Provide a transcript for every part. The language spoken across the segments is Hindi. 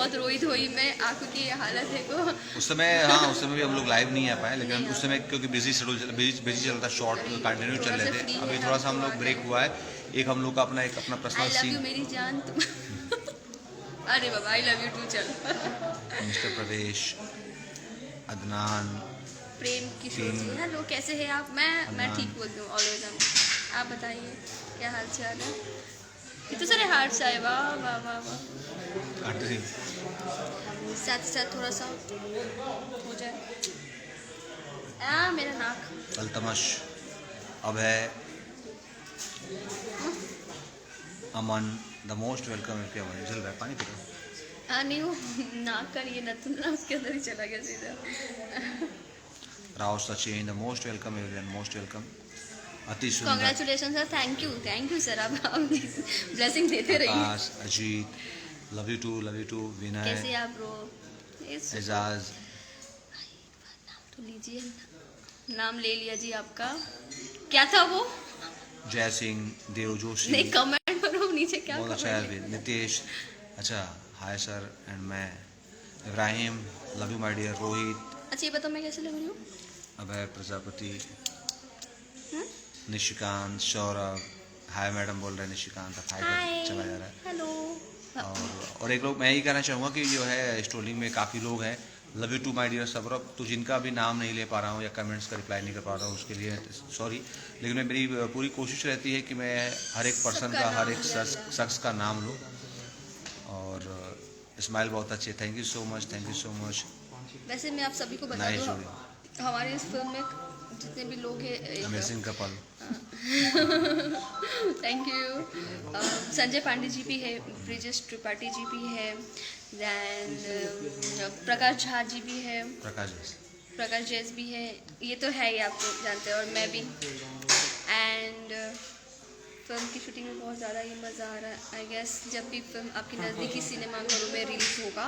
बहुत रोई धोई मैं, आंखों की हालत देखो। उस समय, हाँ उस समय भी हम लोग लाइव नहीं आ पाए, लेकिन उस समय क्योंकि बिजी शेड्यूल बिजी चल रहा था, शॉर्ट कंटिन्यू चल रहे थे। अभी थोड़ा सा हम लोग ब्रेक हुआ है, एक हम लोग का अपना personal I love you seen. मेरी जान तुम। अरे बाबा आई लव यू टू चल। मिस्टर प्रवेश, अदनान, प्रेम किशोर जी, हेलो कैसे हैं आप? मैं ठीक बोलती हूँ ऑलवेज। आप बताइए क्या हाल चाल है? कितने सारे हार्ट्स आए, वाह वाह वाह वाह। साथ साथ थोड़ा सा हो जाए। मेरा नाक। अल्तमश, अभय, अमन, द मोस्ट वेलकम। जल रहा है, पानी पी लो। नहीं वो नाक का ये नथुन ना उसके अंदर ही चला गया सीधा। Rao Sachin, the most welcome everyone, most welcome. अति सुंदर, congratulation sir, thank you sir. आप ब्लेसिंग देते रहिए। आकाश, अजीत, लव यू टू, विनय, कैसे आप ब्रो? एजाज, नाम तो लीजिए, नाम ले लिया जी आपका। क्या था वो? जय सिंह, देव जोशी, नहीं कमेंट करो नीचे, क्या बहुत अच्छा कमेंट है। नितेश, अच्छा हाय सर एंड मैं, Ibrahim, love you my dear, Rohit, अच्छा ये बताओ मैं कैसे लग रही हूँ? अभय प्रजापति, निशिकांत, सौरभ, हाय मैडम बोल रहे हैं निशिकांत, हाय चला जा रहा है। हेलो। और एक लोग मैं यही कहना चाहूँगा कि जो है स्टोलिंग में काफ़ी लोग हैं, love you too my dear Saurabh, तो जिनका भी नाम नहीं ले पा रहा हूँ या कमेंट्स का रिप्लाई नहीं कर पा रहा हूँ उसके लिए सॉरी, लेकिन मेरी पूरी कोशिश रहती है कि मैं हर एक पर्सन का, हर एक शख्स का नाम लूँ। और स्माइल बहुत अच्छे, थैंक यू सो मच। वैसे मैं आप सभी को बता दूँ, हमारे इस फिल्म में जितने भी लोग हैं, amazing couple, thank you. Sanjay Pandey ji भी है, ब्रिजेश त्रिपाठी जी भी है, देन प्रकाश झा जी भी है, प्रकाश जैस भी है, ये तो है ही आपको जानते हैं, और मैं भी। एंड फिल्म की शूटिंग में बहुत ज़्यादा ही मज़ा आ रहा है। आई गेस जब भी फिल्म आपकी नज़दीकी सिनेमा घरों में रिलीज होगा,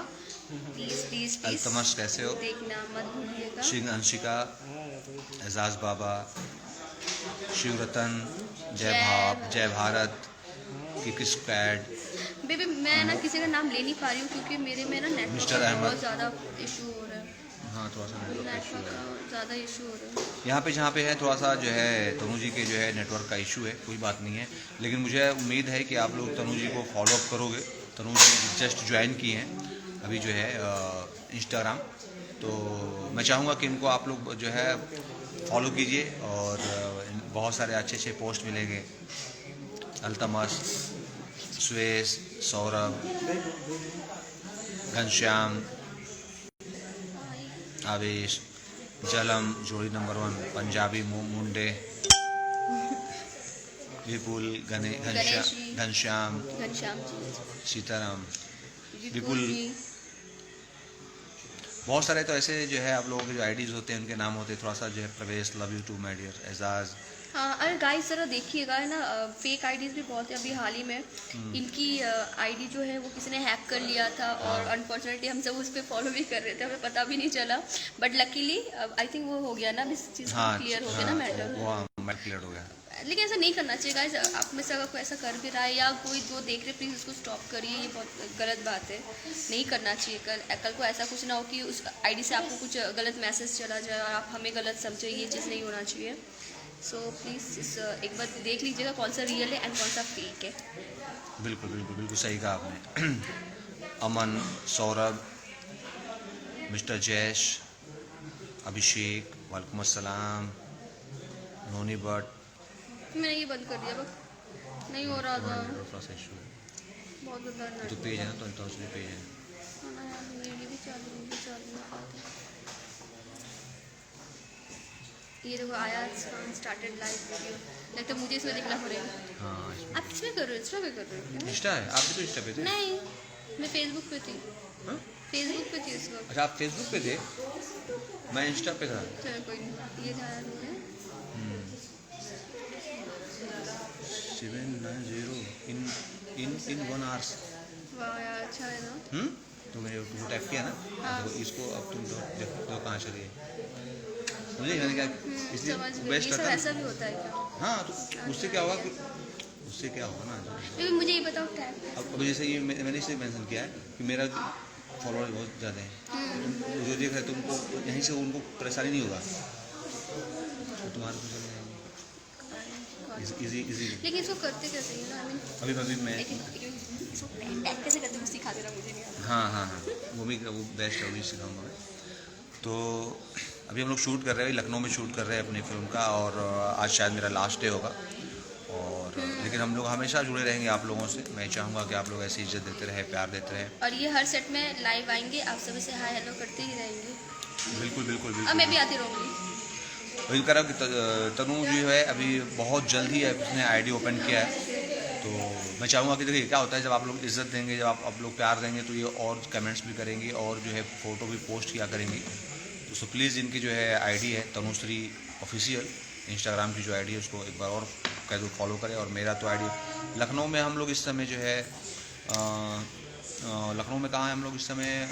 प्लीज़ अल्तमश कैसे हो, देखना मत भूलिएगा। सिंह, अंशिका, एजाज बाबा, शिवरतन, जय भारत, किस स्क्वाड। बेबी मैं ना किसी का नाम ले नहीं पा रही हूँ क्योंकि मेरे में ना नेटवर्क का बहुत ज़्यादा इशू हो रहा है। हाँ थोड़ा सा नेटवर्क का ज़्यादा इशू हो रहा है यहाँ पे, जहाँ पे है थोड़ा सा जो है तनु जी के जो है नेटवर्क का इशू है, कोई बात नहीं है, लेकिन मुझे उम्मीद है कि आप लोग तनु जी को फॉलो अप करोगे। तनु जी जस्ट ज्वाइन किए हैं अभी जो है इंस्टाग्राम, तो मैं चाहूँगा कि इनको आप लोग जो है फॉलो कीजिए और बहुत सारे अच्छे पोस्ट मिलेंगे। अल्तमश, सुरेश, सौरभ, घनश्याम, आवेश, जलम जोड़ी नंबर 1, पंजाबी मुंडे, विपुल, घनश्याम, सीताराम, विपुल, बहुत सारे तो ऐसे जो है आप लोगों के जो आईडीज होते हैं उनके नाम होते हैं, थोड़ा सा जो है Pravesh, love you too my dear, Ejaz. हाँ अरे गाइस जरा देखिएगा है ना, फेक आईडीज भी बहुत है। अभी हाल ही में इनकी आईडी जो है वो किसी ने हैक कर लिया था, और अनफॉर्चुनेटली हम सब उस पर फॉलो भी कर रहे थे, हमें पता भी नहीं चला, बट लकीली आई थिंक वो हो गया ना, इस चीज़ क्लियर हो गया ना मैटर, क्लियर हो गया। लेकिन ऐसा नहीं करना चाहिए गाइस। आप में से अगर कोई ऐसा कर भी रहा है या कोई जो देख रहे, प्लीज़ उसको स्टॉप करिए, ये बहुत गलत बात है, नहीं करना चाहिए। कल को ऐसा कुछ ना हो कि उस आईडी से आपको कुछ गलत मैसेज चला जाए और आप हमें गलत समझे, ये चीज़ नहीं होना चाहिए। सो प्लीज़ एक बार देख लीजिएगा कौन सा रियल है एंड कौन सा फेक है। बिल्कुल सही कहा आपने। अमन, सौरभ, मिस्टर जैश, अभिषेक, वालेकुम अस्सलाम, नोनी बट, मैंने ये बंद कर दिया, बस नहीं हो रहा था, बहुत तो ज़्यादा पेज है ना, तो उसमें पेज है। ये देखो आया स्टार्टेड लाइव वीडियो, लगता है मुझे इसमें दिखना पड़ेगा। हाँ आप इसमें कर रहे हो, इंस्टा पे कर रहे हो क्या? इंस्टा है, आप भी तो इंस्टा पे थे। नहीं मैं फेसबुक पे थी। हाँ? फेसबुक पे थी इस वक्त। अच्छा आप फेसबुक पे थे, मैं इंस्टा पे था। चलो कोई नहीं, ये ध्यान है 790 इन 1 आवर्स। वाह यार अच्छा है ना। तो मैंने यूट्यूब टैप किया ना, तो इसको अब तुम देखो कहाँ चली है, मुझे मैंने क्या इसलिए बेस्ट सब ऐसा भी होता है क्या? हाँ तो उससे क्या होगा ना, मुझे ये बताओ टैग। अब जैसे ये मैंने इसे मेंशन किया है कि मेरा फॉलोअर्स बहुत ज़्यादा हैं, तुम जो देख रहे हैं तुमको यहीं से उनको परेशानी नहीं होगा, तो तुम्हारे को चल जाएंगे इजी इजी। लेकिन इसको करते कैसे हैं ना, अभी मैं इसको टैग कैसे करते हैं वो सिखा देना, मुझे नहीं आता। हाँ वो बेस्ट है, वो भी सिखाऊंगा मैं। तो अभी हम लोग शूट कर रहे हैं, लखनऊ में शूट कर रहे हैं अपनी फिल्म का, और आज शायद मेरा लास्ट डे होगा, और लेकिन हम लोग हमेशा जुड़े रहेंगे आप लोगों से। मैं चाहूँगा कि आप लोग ऐसी इज्जत देते रहे, प्यार देते रहे, और ये हर सेट में लाइव आएंगे, आप सभी से हाय हेलो करते ही रहेंगे। बिल्कुल बिल्कुल अब बिल्कुल। मैं भी आती रहूँगी। वही कह रहा हूँ कि तनु जो है अभी बहुत जल्द ही उसने आईडी ओपन किया है, तो मैं चाहूँगा कि देखिए क्या होता है, जब आप लोग इज्जत देंगे, जब आप लोग प्यार देंगे, तो ये और कमेंट्स भी करेंगी और जो है फ़ोटो भी पोस्ट किया करेंगी। तो सो प्लीज़ इनकी जो है आईडी है तनुश्री ऑफिशियल, इंस्टाग्राम की जो आईडी है उसको एक बार और कह दो फॉलो करें। और मेरा तो आईडी लखनऊ में हम लोग इस समय जो है लखनऊ में कहाँ है हम लोग इस समय,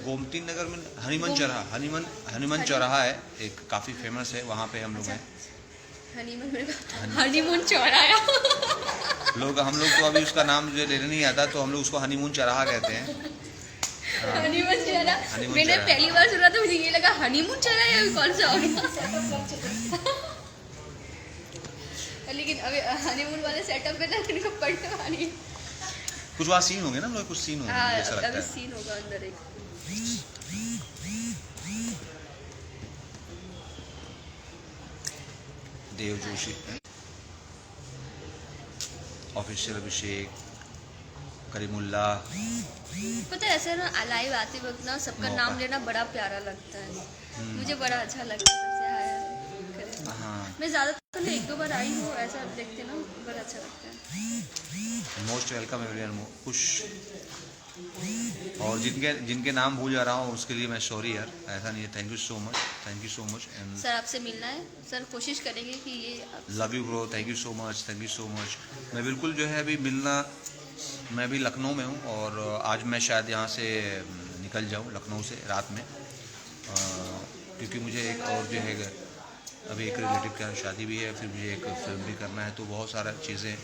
गोमती नगर में हनीमन चौराहा है, एक काफ़ी फेमस है, वहाँ पे हम लोग हैं। हनीमून चौराहा लोग हम लोग को अभी उसका नाम जो लेने नहीं आता, तो हम लोग उसको हनीमून चौराहा कहते हैं। हनीमून चौराहा मैंने पहली बार सुना तो मुझे ये लगा हनीमून चौराहा कौन सा हो गया। लेकिन अभी हनीमून वाले सेटअप में ना इनको पढ़ने वाली कुछ वहाँ सीन होंगे ना, मतलब कुछ सीन होंगे, ऐसा लगता अभी है। सीन होगा अंदर एक। देव जोशी ऑफिशियल, अभिषेक, करीमुल्ला। पता है ऐसे ना लाइव आते वक्त ना सबका नाम लेना बड़ा प्यारा लगता है, मुझे बड़ा अच्छा लगता है सबसे हाय करें। हाँ, मैं ज़्यादा तो नहीं, एक दो बार आई हूँ, ऐसा देखते ना बड़ा अच्छा लगता है। मोस्ट वेलकम एवरीवन, खुश। और जिनके नाम भूल जा रहा हूँ उसके लिए मैं सॉरी यार, ऐसा नहीं है। Thank you so much and sir आपसे मिलना है सर, कोशिश करेंगे कि ये love you bro, thank you so much. मैं बिल्कुल जो है अभी मिलना, मैं भी लखनऊ में हूँ, और आज मैं शायद यहाँ से निकल जाऊँ लखनऊ से रात में, क्योंकि मुझे एक और जो है अभी एक रिलेटिव का शादी भी है, फिर मुझे एक फिल्म भी करना है, तो बहुत सारा चीज़ें।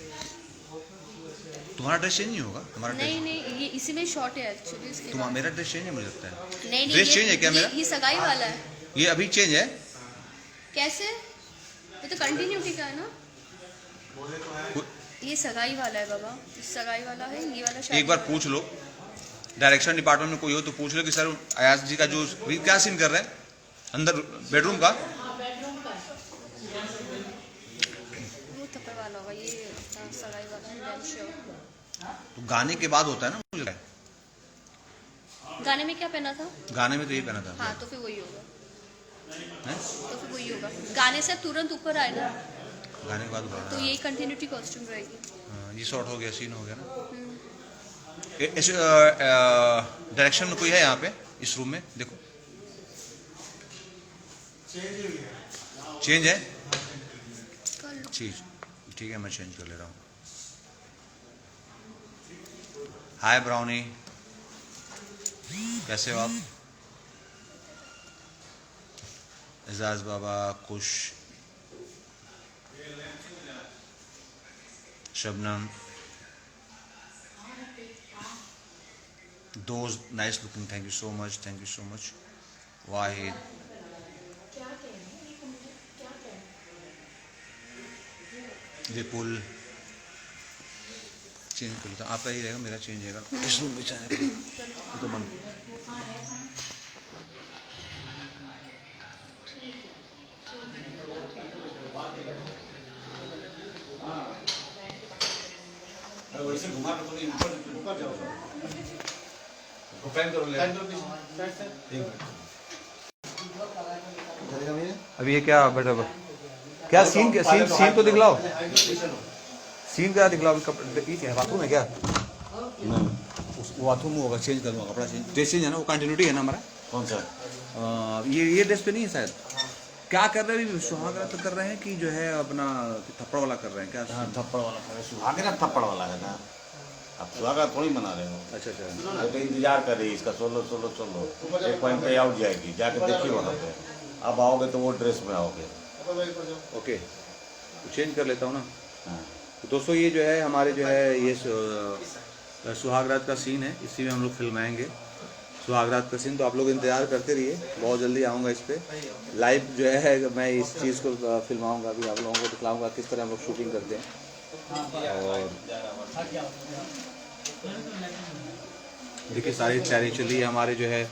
तुम्हारा ड्रेस चेंज नहीं होगा? हमारा नहीं ये इसी में शॉर्ट है एक्चुअली। तुम्हारा मेरा ड्रेस चेंज है मुझे लगता है। नहीं ड्रेस चेंज है क्या मेरा? ये सगाई वाला है। ये अभी चेंज है कैसे? ये तो कंटिन्यूटी का है ना, ये सगाई वाला है बाबा, सगाई वाला है, ये वाला शादी। एक बार पूछ लो डायरेक्शन डिपार्टमेंट में कोई हो तो पूछ लो कि सर अयाज जी का जो क्या सीन कर रहे हैं अंदर बेडरूम का, वो थप्पड़ वाला होगा, ये सगाई वाला है डांस शो। तो गाने के बाद होता है ना, मुझे लगता है। गाने में क्या पहना था? गाने में तो ये पहना था। हाँ तो फिर वही होगा, हैं? तो फिर वही होगा, गाने से तुरंत ऊपर आए ना, गाने के बाद होगा तो यही कंटिन्यूटी कॉस्ट्यूम रहेगी। ये शॉर्ट हो गया, सीन हो गया ना। इस डायरेक्शन में कोई है यहाँ पे इस रूम में? देखो चेंज है, ठीक है मैं चेंज कर ले रहा हूँ। हाय ब्राउनी, कैसे हो आप? एजाज बाबा, खुश, Shabnam, those nice looking, thank you so much. Wahid, Vipul, change कर लेता हूँ, आपका ही रहेगा, मेरा चेंज रहेगा इस रूम में चाहे तो मन। वैसे घुमा ऊपर जाओ, अभी ये क्या बेटा, क्या सीन तो दिखलाओ, सीन क्या दिखलाओ। बाथरूम है क्या? नहीं, उस बाथरूम होगा, चेंज करूँगा कपड़ा, ड्रेस चेंज है ना, वो कंटिन्यूटी है ना हमारा। कौन सा? ये ड्रेस पे नहीं है शायद। क्या कर रहे हैं? सुहाग रात कर रहे हैं कि जो है अपना थप्पड़ वाला कर रहे हैं क्या? हाँ, थप्पड़ वाला कर रहे हैं, सुहाग रात थप्पड़ वाला है ना, अब सुहाग रात थोड़ी मना रहे हो। अच्छा, तो इंतजार कर रही है इसका, सोलो एक पॉइंट पे आउट जाएगी, जाके देखिए वहाँ पे। अब आओगे तो वो ड्रेस में आओगे। ओके, चेंज कर लेता हूँ ना। हाँ। तो दोस्तों ये जो है हमारे जो है ये सुहाग रात का सीन है, इसी में हम लोग फिल्माएंगे सुहाग रात का सीन। तो आप लोग इंतज़ार करते रहिए, बहुत जल्दी आऊँगा इस पर लाइव जो है। मैं इस चीज़ को फिल्माऊँगा, अभी आप लोगों को दिखलाऊँगा किस तरह हम लोग शूटिंग करते हैं। और देखिए सारी तैयारी चली है। हमारे जो है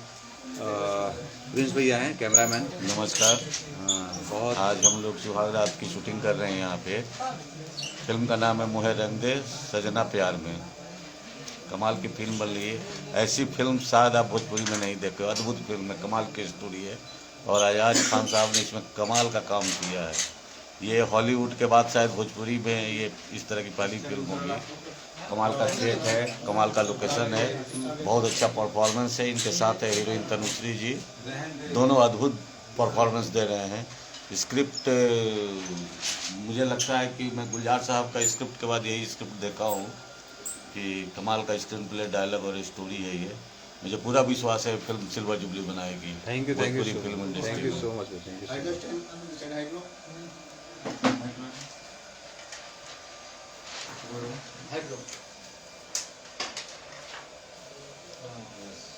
प्रिंस भैया हैं कैमरामैन। नमस्कार। बहुत आज हम लोग सुहाग रात की शूटिंग कर रहे हैं यहाँ पे। फिल्म का नाम है मुहे रंग दे सजना प्यार में। कमाल की फिल्म बन रही है। ऐसी फिल्म शायद आप भोजपुरी में नहीं देखे। अद्भुत फिल्म है, कमाल की स्टोरी है और अयाज खान साहब ने इसमें कमाल का काम किया है। ये हॉलीवुड के बाद शायद भोजपुरी में ये इस तरह की पहली फिल्म होगी। कमाल का सेट है, कमाल का लोकेशन है, बहुत अच्छा परफॉर्मेंस है। इनके साथ है हीरोइन तनुश्री जी, दोनों अद्भुत परफॉर्मेंस दे रहे हैं। स्क्रिप्ट मुझे लगता है कि मैं गुलजार साहब का स्क्रिप्ट के बाद यही स्क्रिप्ट देखा हूँ कि कमाल का स्क्रीन प्ले, डायलॉग और स्टोरी है ये। मुझे पूरा विश्वास है फिल्म सिल्वर जुबली बनाएगी। Thank you film thank industry you so much.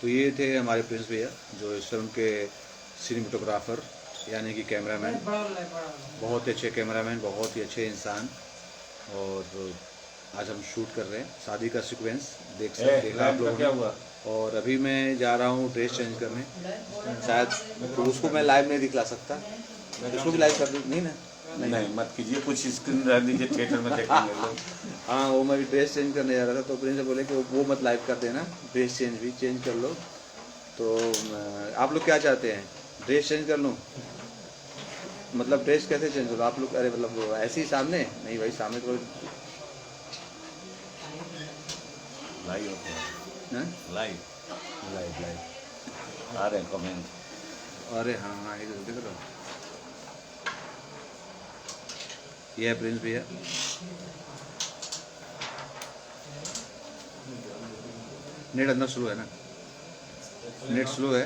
तो ये थे हमारे प्रिंस भैया जो इस फिल्म के सिनेमेटोग्राफर यानी कि कैमरामैन। बहुत अच्छे कैमरामैन, बहुत ही अच्छे इंसान। और आज हम शूट कर रहे हैं शादी का सीक्वेंस, देखा आप लोगों क्या ने। हुआ? और अभी मैं जा रहा हूँ ड्रेस चेंज करने, शायद तो उसको मैं लाइव नहीं दिखला सकता। उसको भी लाइव कर दूँ नहीं ना? नहीं मत कीजिए, कुछ स्क्रीन रह दीजिए, थिएटर में देखेंगे लोग। हाँ, वो मैं ड्रेस चेंज करने जा रहा था तो प्रिंस से बोले कि वो मत लाइव कर देना, ड्रेस चेंज भी चेंज कर लो। तो आप लोग क्या चाहते हैं, ड्रेस चेंज कर लूँ? मतलब ड्रेस कैसे चेंज होगा आप लोग? अरे मतलब ऐसे ही सामने? नहीं भाई, सामने तो लाइव होते हैं, लाइव लाइव आ रहे हैं कमेंट। अरे हाँ हाँ, ये तो देख लो। ये है प्रिंस भैया। नेट अंदर स्लो है ना? नेट स्लो है।